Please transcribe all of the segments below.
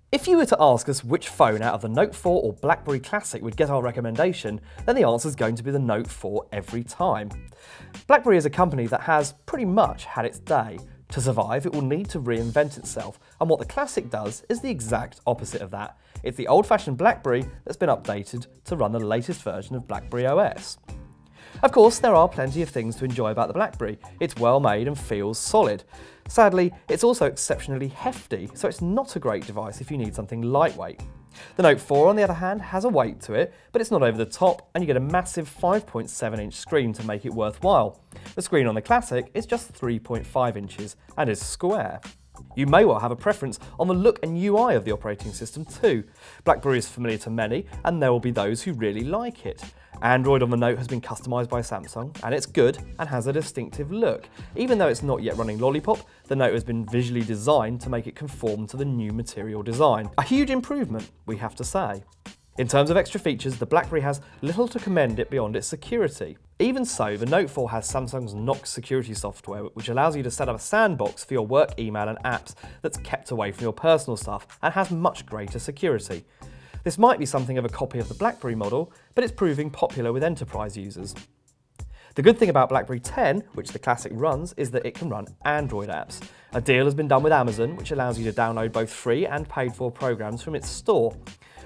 If you were to ask us which phone out of the Note 4 or BlackBerry Classic would get our recommendation, then the answer is going to be the Note 4 every time. BlackBerry is a company that has pretty much had its day. To survive, it will need to reinvent itself, and what the Classic does is the exact opposite of that. It's the old-fashioned BlackBerry that's been updated to run the latest version of BlackBerry OS. Of course, there are plenty of things to enjoy about the BlackBerry. It's well made and feels solid. Sadly, it's also exceptionally hefty, so it's not a great device if you need something lightweight. The Note 4, on the other hand, has a weight to it, but it's not over the top, and you get a massive 5.7-inch screen to make it worthwhile. The screen on the Classic is just 3.5 inches and is square. You may well have a preference on the look and UI of the operating system too. BlackBerry is familiar to many, and there will be those who really like it. Android on the Note has been customised by Samsung, and it's good and has a distinctive look. Even though it's not yet running Lollipop, the Note has been visually designed to make it conform to the new material design. A huge improvement, we have to say. In terms of extra features, the BlackBerry has little to commend it beyond its security. Even so, the Note 4 has Samsung's Knox security software, which allows you to set up a sandbox for your work email and apps that's kept away from your personal stuff and has much greater security. This might be something of a copy of the BlackBerry model, but it's proving popular with enterprise users. The good thing about BlackBerry 10, which the Classic runs, is that it can run Android apps. A deal has been done with Amazon, which allows you to download both free and paid-for programs from its store.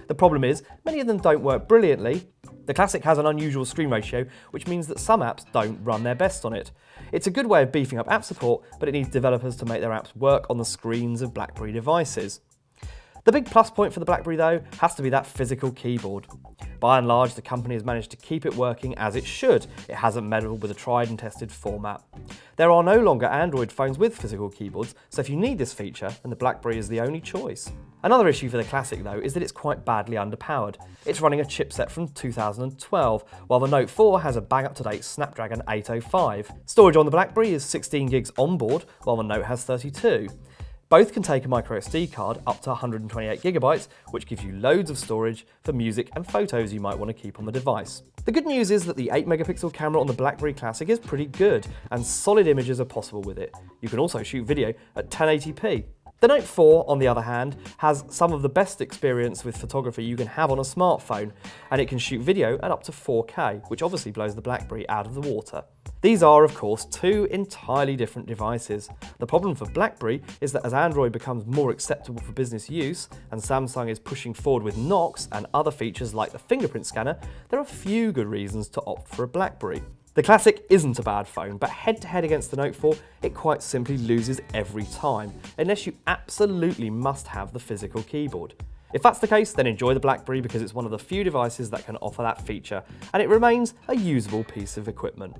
The problem is, many of them don't work brilliantly. The Classic has an unusual screen ratio, which means that some apps don't run their best on it. It's a good way of beefing up app support, but it needs developers to make their apps work on the screens of BlackBerry devices. The big plus point for the BlackBerry though has to be that physical keyboard. By and large, the company has managed to keep it working as it should. It hasn't meddled with a tried and tested format. There are no longer Android phones with physical keyboards, so if you need this feature, then the BlackBerry is the only choice. Another issue for the Classic though is that it's quite badly underpowered. It's running a chipset from 2012, while the Note 4 has a bang-up-to-date Snapdragon 805. Storage on the BlackBerry is 16 gigs on board, while the Note has 32. Both can take a microSD card up to 128 gigabytes, which gives you loads of storage for music and photos you might want to keep on the device. The good news is that the 8-megapixel camera on the BlackBerry Classic is pretty good, and solid images are possible with it. You can also shoot video at 1080p. The Note 4, on the other hand, has some of the best experience with photography you can have on a smartphone, and it can shoot video at up to 4K, which obviously blows the BlackBerry out of the water. These are, of course, two entirely different devices. The problem for BlackBerry is that as Android becomes more acceptable for business use, and Samsung is pushing forward with Knox and other features like the fingerprint scanner, there are few good reasons to opt for a BlackBerry. The Classic isn't a bad phone, but head-to-head against the Note 4, it quite simply loses every time, unless you absolutely must have the physical keyboard. If that's the case, then enjoy the BlackBerry because it's one of the few devices that can offer that feature, and it remains a usable piece of equipment.